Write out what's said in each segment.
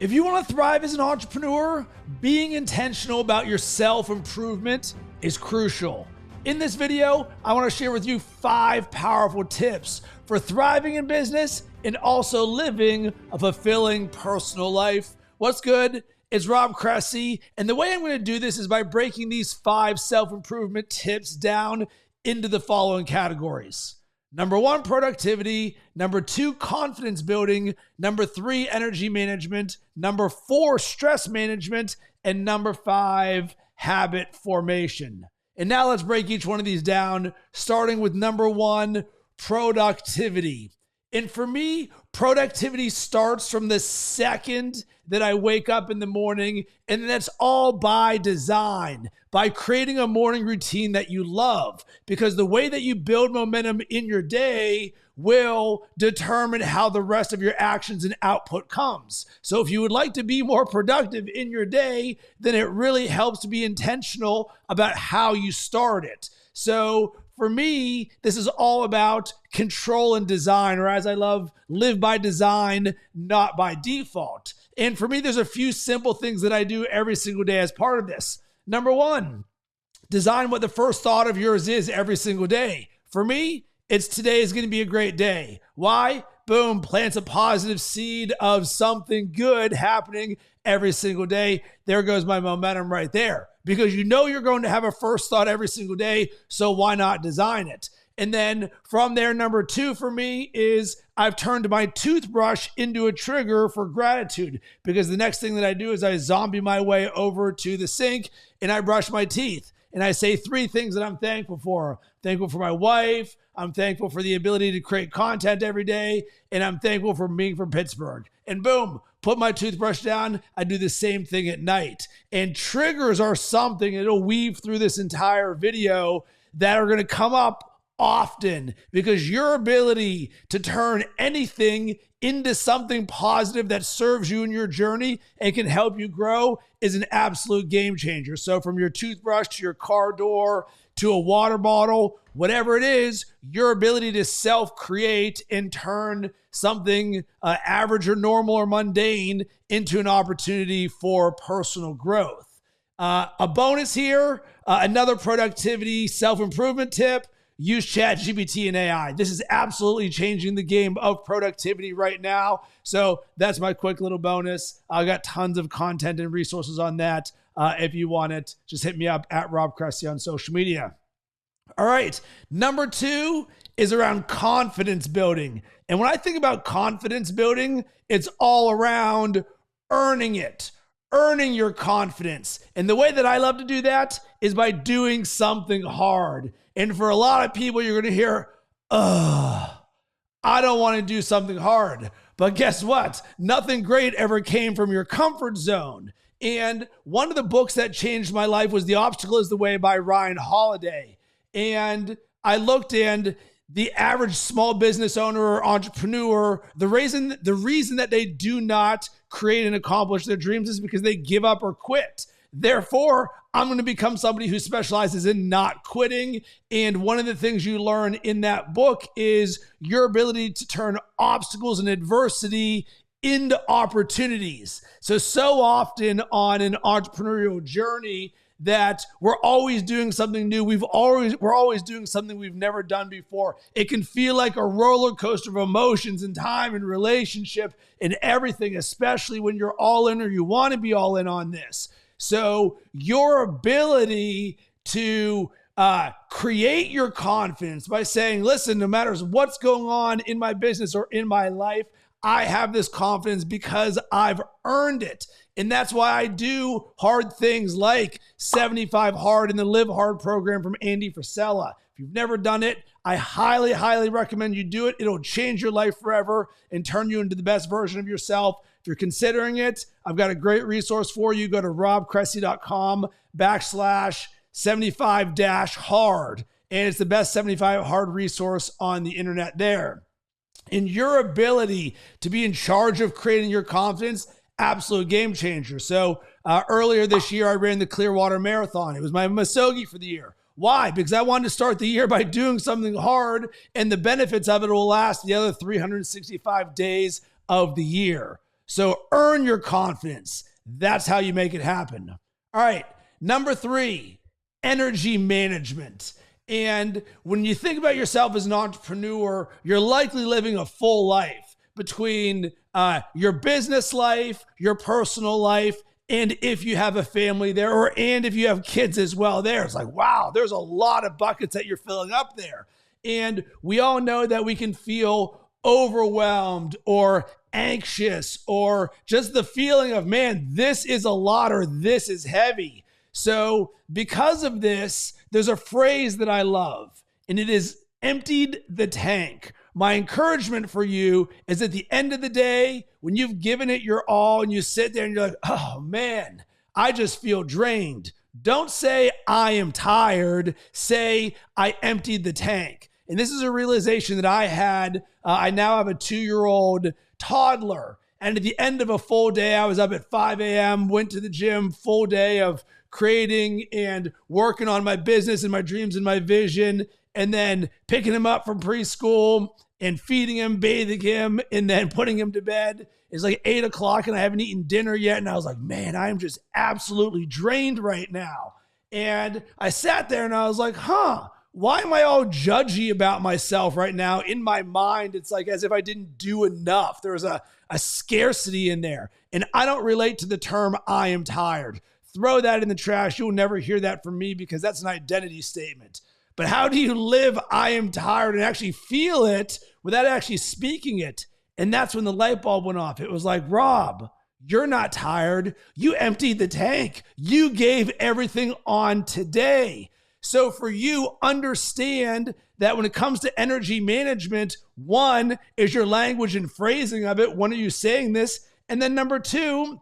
If you want to thrive as an entrepreneur, being intentional about your self-improvement is crucial. In this video, I want to share with you 5 powerful tips for thriving in business and also living a fulfilling personal life. What's good? It's Rob Cressy, and the way I'm going to do this is by breaking these 5 self-improvement tips down into the following categories. Number 1, productivity. Number 2, confidence building. Number 3, energy management. Number 4, stress management. And number 5, habit formation. And now let's break each one of these down, starting with number 1, productivity. And for me, productivity starts from the second that I wake up in the morning, and that's all by design, by creating a morning routine that you love, because the way that you build momentum in your day will determine how the rest of your actions and output comes. So if you would like to be more productive in your day, then it really helps to be intentional about how you start it. So for me, this is all about control and design, or as I love, live by design, not by default. And for me, there's a few simple things that I do every single day as part of this. Number 1, design what the first thought of yours is every single day. For me, it's today is going to be a great day. Why? Boom, plants a positive seed of something good happening every single day. There goes my momentum right there. Because you know you're going to have a first thought every single day, so why not design it? And then from there, number 2 for me is I've turned my toothbrush into a trigger for gratitude, because the next thing that I do is I zombie my way over to the sink and I brush my teeth. And I say 3 things that I'm thankful for. I'm thankful for my wife. I'm thankful for the ability to create content every day. And I'm thankful for being from Pittsburgh. And boom, put my toothbrush down. I do the same thing at night. And triggers are something, it'll weave through this entire video, that are going to come up often, because your ability to turn anything into something positive that serves you in your journey and can help you grow is an absolute game changer. So from your toothbrush to your car door to a water bottle, whatever it is, your ability to self-create and turn something average or normal or mundane into an opportunity for personal growth. A bonus here, another productivity self-improvement tip: use ChatGPT and AI. This is absolutely changing the game of productivity right now. So that's my quick little bonus. I got tons of content and resources on that. If you want it, just hit me up at Rob Cressy on social media. All right. Number 2 is around confidence building. And when I think about confidence building, it's all around earning it. Earning your confidence. And the way that I love to do that is by doing something hard. And for a lot of people, you're going to hear, I don't want to do something hard. But guess what? Nothing great ever came from your comfort zone. And one of the books that changed my life was The Obstacle is the Way by Ryan Holiday. And I looked, and the average small business owner or entrepreneur, the reason that they do not create and accomplish their dreams is because they give up or quit. Therefore, I'm going to become somebody who specializes in not quitting. And one of the things you learn in that book is your ability to turn obstacles and adversity into opportunities. So often on an entrepreneurial journey that we're always doing something new. We're always doing something we've never done before. It can feel like a roller coaster of emotions and time and relationship and everything, especially when you're all in or you want to be all in on this. So your ability to create your confidence by saying, listen, no matter what's going on in my business or in my life, I have this confidence because I've earned it. And that's why I do hard things like 75 Hard and the Live Hard program from Andy Frisella. If you've never done it, I highly, highly recommend you do it. It'll change your life forever and turn you into the best version of yourself. If you're considering it, I've got a great resource for you. Go to robcressy.com/75-hard. And it's the best 75 hard resource on the internet there. And your ability to be in charge of creating your confidence, absolute game changer. So earlier this year, I ran the Clearwater Marathon. It was my Muskogee for the year. Why? Because I wanted to start the year by doing something hard, and the benefits of it will last the other 365 days of the year. So earn your confidence. That's how you make it happen. All right. Number 3, energy management. And when you think about yourself as an entrepreneur, you're likely living a full life between your business life, your personal life, and if you have a family there, and if you have kids as well there. It's like, wow, there's a lot of buckets that you're filling up there. And we all know that we can feel overwhelmed or anxious, or just the feeling of, man, this is a lot, or this is heavy. So because of this, there's a phrase that I love, and it is emptied the tank. My encouragement for you is at the end of the day, when you've given it your all and you sit there and you're like, oh man, I just feel drained. Don't say I am tired. Say I emptied the tank. And this is a realization that I had. I now have a 2-year-old toddler. And at the end of a full day, I was up at 5 a.m., went to the gym, full day of creating and working on my business and my dreams and my vision, and then picking him up from preschool and feeding him, bathing him, and then putting him to bed. It's like 8 o'clock and I haven't eaten dinner yet. And I was like, man, I am just absolutely drained right now. And I sat there and I was like, why am I all judgy about myself right now? In my mind, it's like as if I didn't do enough. There was a scarcity in there. And I don't relate to the term I am tired. Throw that in the trash. You'll never hear that from me because that's an identity statement. But how do you live I am tired and actually feel it without actually speaking it? And that's when the light bulb went off. It was like, Rob, you're not tired. You emptied the tank. You gave everything on today. So for you, understand that when it comes to energy management, 1 is your language and phrasing of it. When are you saying this? And then number 2,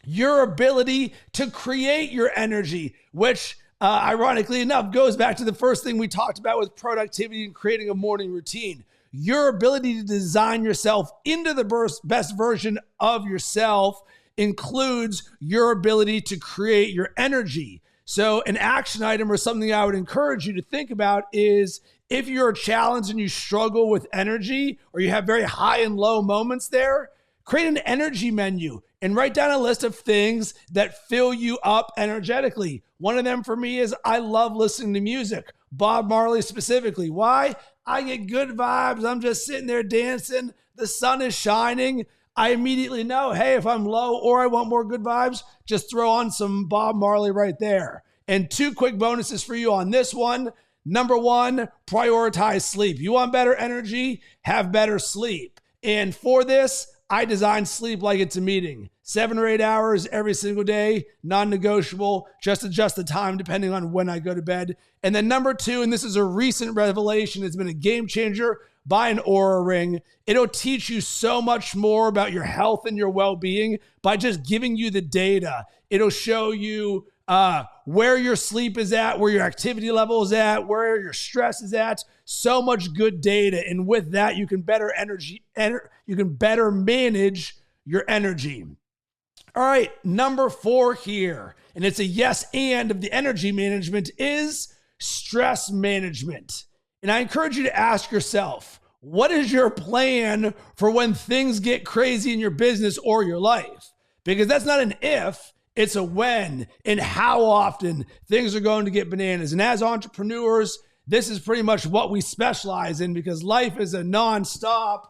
your ability to create your energy, which ironically enough goes back to the first thing we talked about with productivity and creating a morning routine. Your ability to design yourself into the best version of yourself includes your ability to create your energy. So an action item or something I would encourage you to think about is if you're challenged and you struggle with energy, or you have very high and low moments there, create an energy menu and write down a list of things that fill you up energetically. One of them for me is I love listening to music, Bob Marley specifically. Why? I get good vibes. I'm just sitting there dancing. The sun is shining. I immediately know, hey, if I'm low or I want more good vibes, just throw on some Bob Marley right there. And 2 quick bonuses for you on this one. Number 1, prioritize sleep. You want better energy? Have better sleep. And for this, I design sleep like it's a meeting. 7 or 8 hours every single day, non-negotiable, just adjust the time depending on when I go to bed. And then number 2, and this is a recent revelation, it's been a game changer, buy an Oura Ring. It'll teach you so much more about your health and your well-being by just giving you the data. It'll show you where your sleep is at, where your activity level is at, where your stress is at. So much good data. And with that, you can better manage your energy. All right, number 4 here, and it's a yes and of the energy management, is stress management. And I encourage you to ask yourself, what is your plan for when things get crazy in your business or your life? Because that's not an if, it's a when and how often things are going to get bananas. And as entrepreneurs, this is pretty much what we specialize in, because life is a nonstop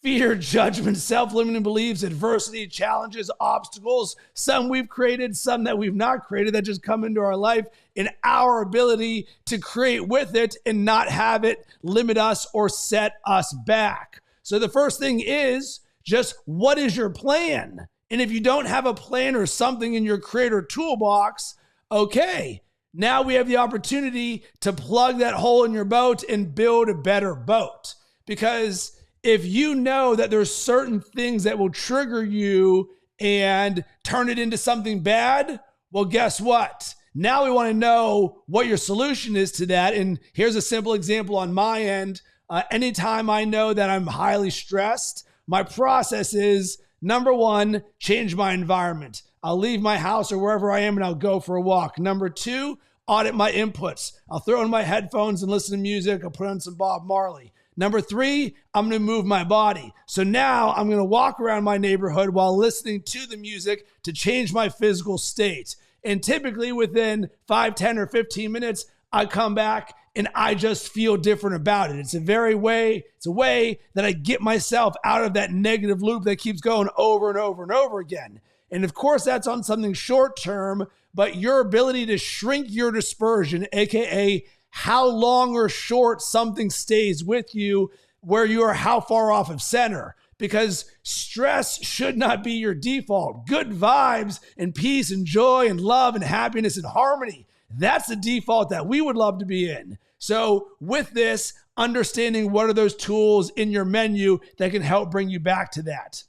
fear, judgment, self-limiting beliefs, adversity, challenges, obstacles, some we've created, some that we've not created, that just come into our life, and our ability to create with it and not have it limit us or set us back. So the first thing is just, what is your plan? And if you don't have a plan or something in your creator toolbox, okay, now we have the opportunity to plug that hole in your boat and build a better boat. Because if you know that there's certain things that will trigger you and turn it into something bad, well, guess what? Now we want to know what your solution is to that. And here's a simple example on my end. Anytime I know that I'm highly stressed, my process is, number 1, change my environment. I'll leave my house or wherever I am and I'll go for a walk. Number 2, audit my inputs. I'll throw in my headphones and listen to music. I'll put on some Bob Marley. Number 3, I'm going to move my body. So now I'm going to walk around my neighborhood while listening to the music to change my physical state. And typically within 5, 10, or 15 minutes, I come back and I just feel different about it. It's a way that I get myself out of that negative loop that keeps going over and over and over again. And of course, that's on something short term, but your ability to shrink your dispersion, AKA how long or short something stays with you, where you are how far off of center. Because stress should not be your default. Good vibes and peace and joy and love and happiness and harmony, that's the default that we would love to be in. So with this, understanding what are those tools in your menu that can help bring you back to that.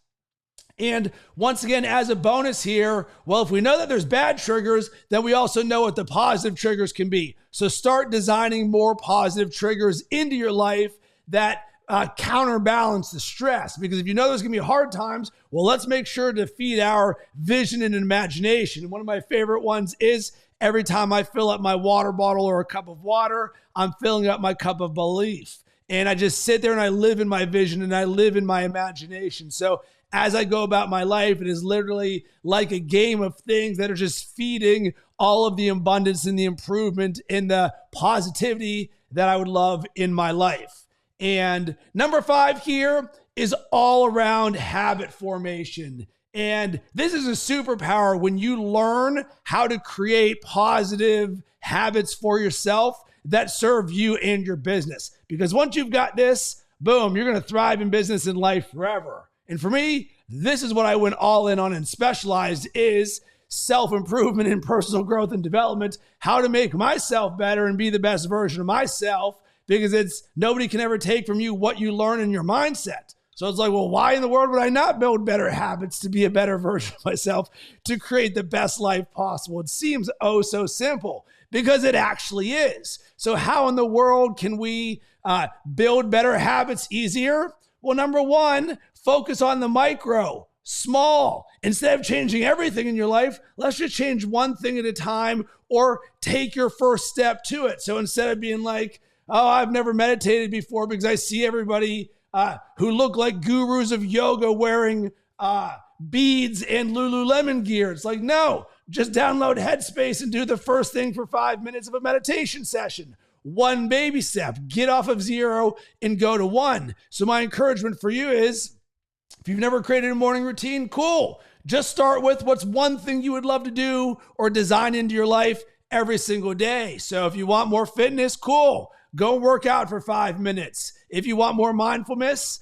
And once again, as a bonus here, well, if we know that there's bad triggers, then we also know what the positive triggers can be. So start designing more positive triggers into your life that counterbalance the stress. Because if you know there's going to be hard times, well, let's make sure to feed our vision and imagination. One of my favorite ones is every time I fill up my water bottle or a cup of water, I'm filling up my cup of belief. And I just sit there and I live in my vision and I live in my imagination. So as I go about my life, it is literally like a game of things that are just feeding all of the abundance and the improvement and the positivity that I would love in my life. And number 5 here is all around habit formation. And this is a superpower when you learn how to create positive habits for yourself that serve you and your business. Because once you've got this, boom, you're going to thrive in business and life forever. And for me, this is what I went all in on and specialized is self-improvement and personal growth and development, how to make myself better and be the best version of myself, because it's nobody can ever take from you what you learn in your mindset. So it's like, well, why in the world would I not build better habits to be a better version of myself to create the best life possible? It seems oh so simple because it actually is. So how in the world can we build better habits easier? Well, number 1, focus on the micro, small. Instead of changing everything in your life, let's just change one thing at a time or take your first step to it. So instead of being like, oh, I've never meditated before because I see everybody who look like gurus of yoga wearing beads and Lululemon gear. It's like, no, just download Headspace and do the first thing for 5 minutes of a meditation session. One baby step, get off of 0 and go to 1. So my encouragement for you is, if you've never created a morning routine, cool. Just start with what's one thing you would love to do or design into your life every single day. So if you want more fitness, cool. Go work out for 5 minutes. If you want more mindfulness,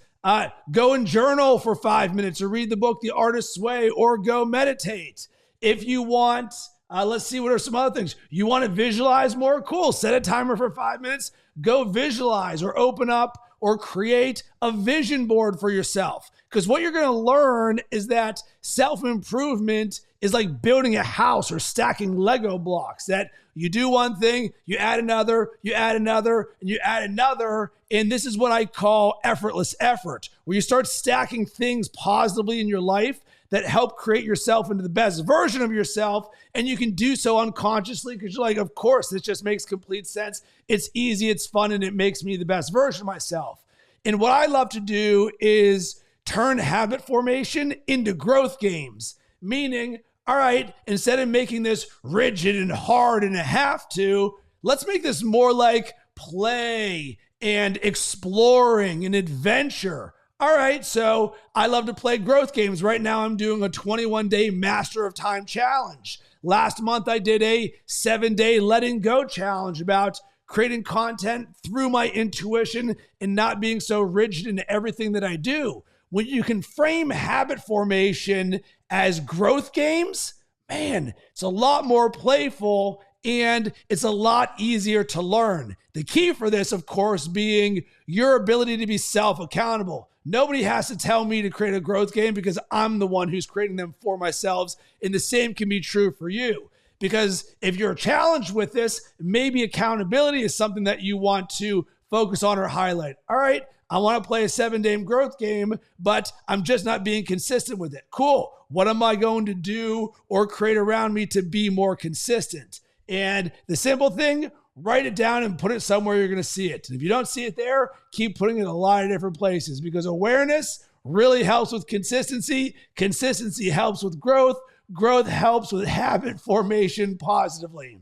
go and journal for 5 minutes or read the book, The Artist's Way, or go meditate. If you want, let's see, what are some other things? You want to visualize more? Cool. Set a timer for 5 minutes. Go visualize or open up or create a vision board for yourself. Because what you're going to learn is that self-improvement is like building a house or stacking Lego blocks, that you do one thing, you add another, you add another, and you add another. And this is what I call effortless effort, where you start stacking things positively in your life that help create yourself into the best version of yourself. And you can do so unconsciously because you're like, of course, this just makes complete sense. It's easy, it's fun, and it makes me the best version of myself. And what I love to do is turn habit formation into growth games, meaning, all right, instead of making this rigid and hard and a have to, let's make this more like play and exploring and adventure. All right, so I love to play growth games. Right now, I'm doing a 21-day Master of Time challenge. Last month, I did a 7-day letting go challenge about creating content through my intuition and not being so rigid in everything that I do. When you can frame habit formation as growth games, man, it's a lot more playful and it's a lot easier to learn. The key for this, of course, being your ability to be self-accountable. Nobody has to tell me to create a growth game because I'm the one who's creating them for myself. And the same can be true for you. Because if you're challenged with this, maybe accountability is something that you want to focus on or highlight. All right, I want to play a 7-day growth game, but I'm just not being consistent with it. Cool. What am I going to do or create around me to be more consistent? And the simple thing, write it down and put it somewhere you're going to see it. And if you don't see it there, keep putting it in a lot of different places, because awareness really helps with consistency. Consistency helps with growth. Growth helps with habit formation positively.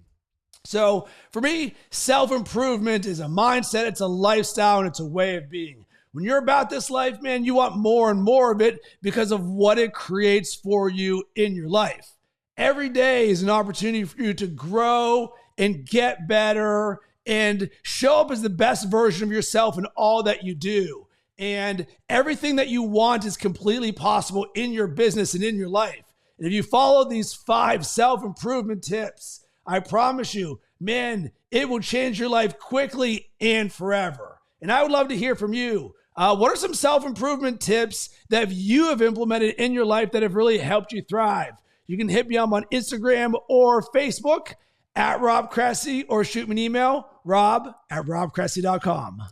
So for me, self-improvement is a mindset, it's a lifestyle, and it's a way of being. When you're about this life, man, you want more and more of it because of what it creates for you in your life. Every day is an opportunity for you to grow and get better and show up as the best version of yourself in all that you do. And everything that you want is completely possible in your business and in your life. And if you follow these 5 self-improvement tips, I promise you, man, it will change your life quickly and forever. And I would love to hear from you. What are some self-improvement tips that you have implemented in your life that have really helped you thrive? You can hit me up on Instagram or Facebook at Rob Cressy, or shoot me an email, rob@robcressy.com.